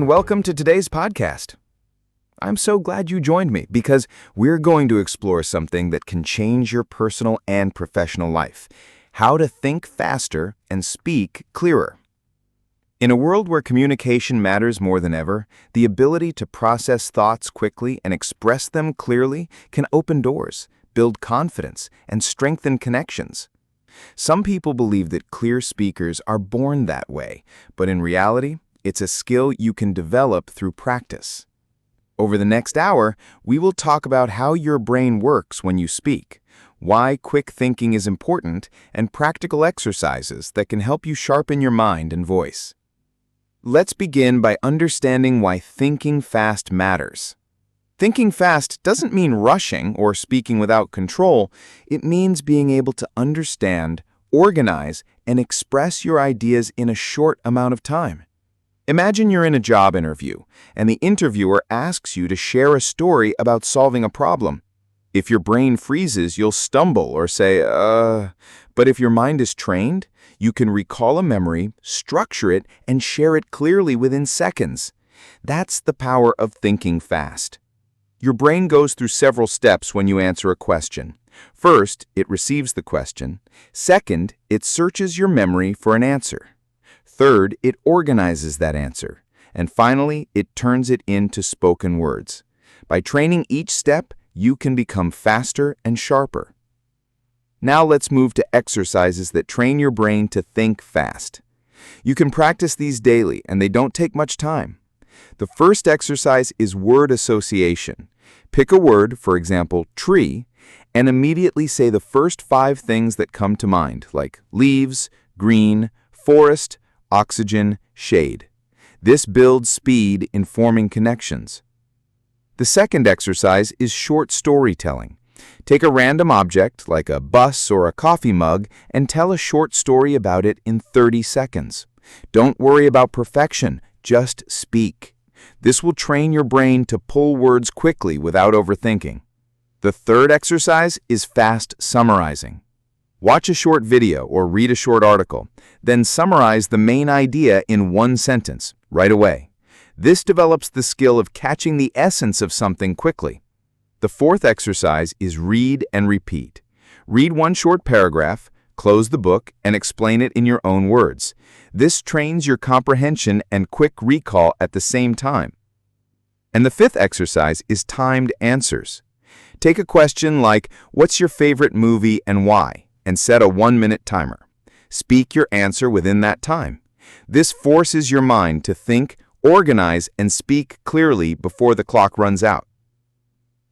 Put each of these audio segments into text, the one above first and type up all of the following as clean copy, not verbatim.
and welcome to today's podcast. I'm so glad you joined me because we're going to explore something that can change your personal and professional life: how to think faster and speak clearer. In a world where communication matters more than ever, the ability to process thoughts quickly and express them clearly can open doors, build confidence, and strengthen connections. Some people believe that clear speakers are born that way, but in reality, it's a skill you can develop through practice. Over the next hour, we will talk about how your brain works when you speak, why quick thinking is important, and practical exercises that can help you sharpen your mind and voice. Let's begin by understanding why thinking fast matters. Thinking fast doesn't mean rushing or speaking without control. It means being able to understand, organize, and express your ideas in a short amount of time. Imagine you're in a job interview, and the interviewer asks you to share a story about solving a problem. If your brain freezes, you'll stumble or say, But if your mind is trained, you can recall a memory, structure it, and share it clearly within seconds. That's the power of thinking fast. Your brain goes through several steps when you answer a question. First, it receives the question. Second, it searches your memory for an answer. Third, it organizes that answer. And finally, it turns it into spoken words. By training each step, you can become faster and sharper. Now let's move to exercises that train your brain to think fast. You can practice these daily, and they don't take much time. The first exercise is word association. Pick a word, for example, tree, and immediately say the first 5 things that come to mind, like leaves, green, forest, oxygen, shade. This builds speed in forming connections. The second exercise is short storytelling. Take a random object, like a bus or a coffee mug, and tell a short story about it in 30 seconds. Don't worry about perfection, just speak. This will train your brain to pull words quickly without overthinking. The third exercise is fast summarizing. Watch a short video or read a short article, then summarize the main idea in 1 sentence right away. This develops the skill of catching the essence of something quickly. The fourth exercise is read and repeat. Read 1 short paragraph, close the book, and explain it in your own words. This trains your comprehension and quick recall at the same time. And the fifth exercise is timed answers. Take a question like, "What's your favorite movie and why?" and set a 1-minute timer. Speak your answer within that time. This forces your mind to think, organize, and speak clearly before the clock runs out.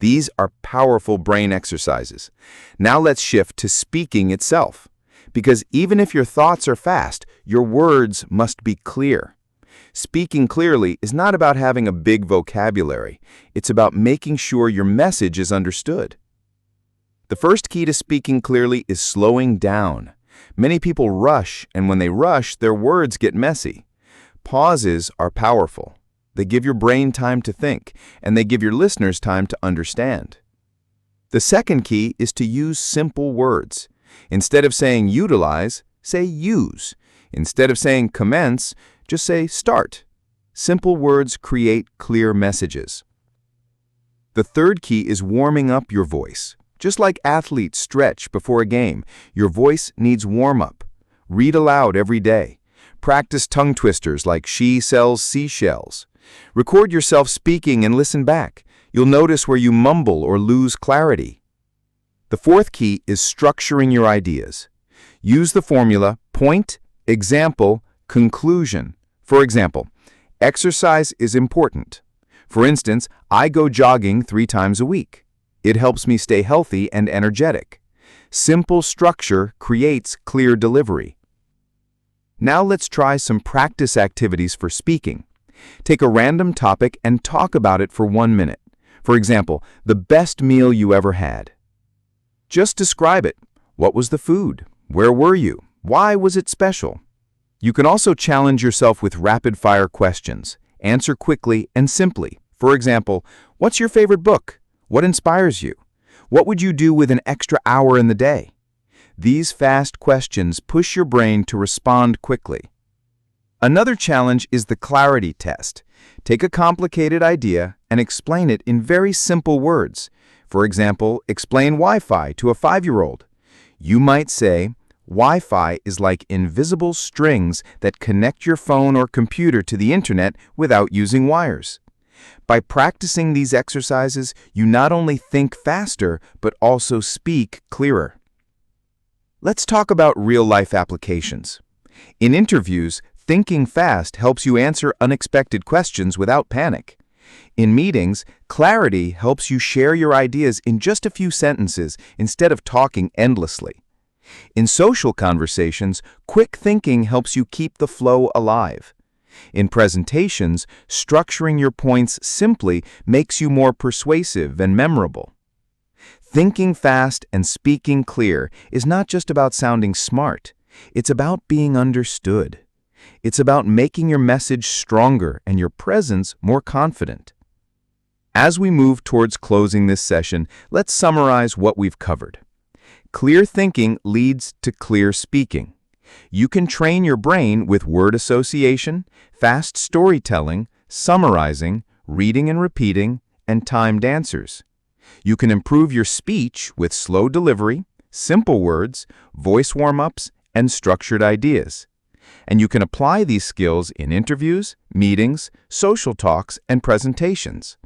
These are powerful brain exercises. Now let's shift to speaking itself. Because even if your thoughts are fast, your words must be clear. Speaking clearly is not about having a big vocabulary. It's about making sure your message is understood. The first key to speaking clearly is slowing down. Many people rush, and when they rush, their words get messy. Pauses are powerful. They give your brain time to think, and they give your listeners time to understand. The second key is to use simple words. Instead of saying utilize, say use. Instead of saying commence, just say start. Simple words create clear messages. The third key is warming up your voice. Just like athletes stretch before a game, your voice needs warm-up. Read aloud every day. Practice tongue twisters like she sells seashells. Record yourself speaking and listen back. You'll notice where you mumble or lose clarity. The fourth key is structuring your ideas. Use the formula point, example, conclusion. For example, exercise is important. For instance, I go jogging 3 times a week. It helps me stay healthy and energetic. Simple structure creates clear delivery. Now let's try some practice activities for speaking. Take a random topic and talk about it for 1 minute. For example, the best meal you ever had. Just describe it. What was the food? Where were you? Why was it special? You can also challenge yourself with rapid-fire questions. Answer quickly and simply. For example, what's your favorite book? What inspires you? What would you do with an extra hour in the day? These fast questions push your brain to respond quickly. Another challenge is the clarity test. Take a complicated idea and explain it in very simple words. For example, explain Wi-Fi to a 5-year-old. You might say, Wi-Fi is like invisible strings that connect your phone or computer to the internet without using wires. By practicing these exercises, you not only think faster, but also speak clearer. Let's talk about real-life applications. In interviews, thinking fast helps you answer unexpected questions without panic. In meetings, clarity helps you share your ideas in just a few sentences instead of talking endlessly. In social conversations, quick thinking helps you keep the flow alive. In presentations, structuring your points simply makes you more persuasive and memorable. Thinking fast and speaking clear is not just about sounding smart. It's about being understood. It's about making your message stronger and your presence more confident. As we move towards closing this session, let's summarize what we've covered. Clear thinking leads to clear speaking. You can train your brain with word association, fast storytelling, summarizing, reading and repeating, and timed answers. You can improve your speech with slow delivery, simple words, voice warm-ups, and structured ideas. And you can apply these skills in interviews, meetings, social talks, and presentations.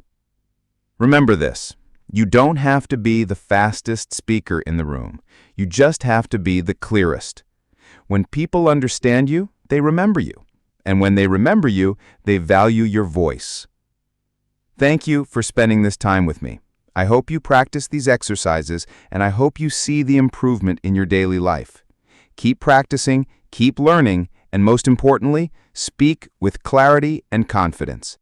Remember this. You don't have to be the fastest speaker in the room. You just have to be the clearest. When people understand you, they remember you. And when they remember you, they value your voice. Thank you for spending this time with me. I hope you practice these exercises, and I hope you see the improvement in your daily life. Keep practicing, keep learning, and most importantly, speak with clarity and confidence.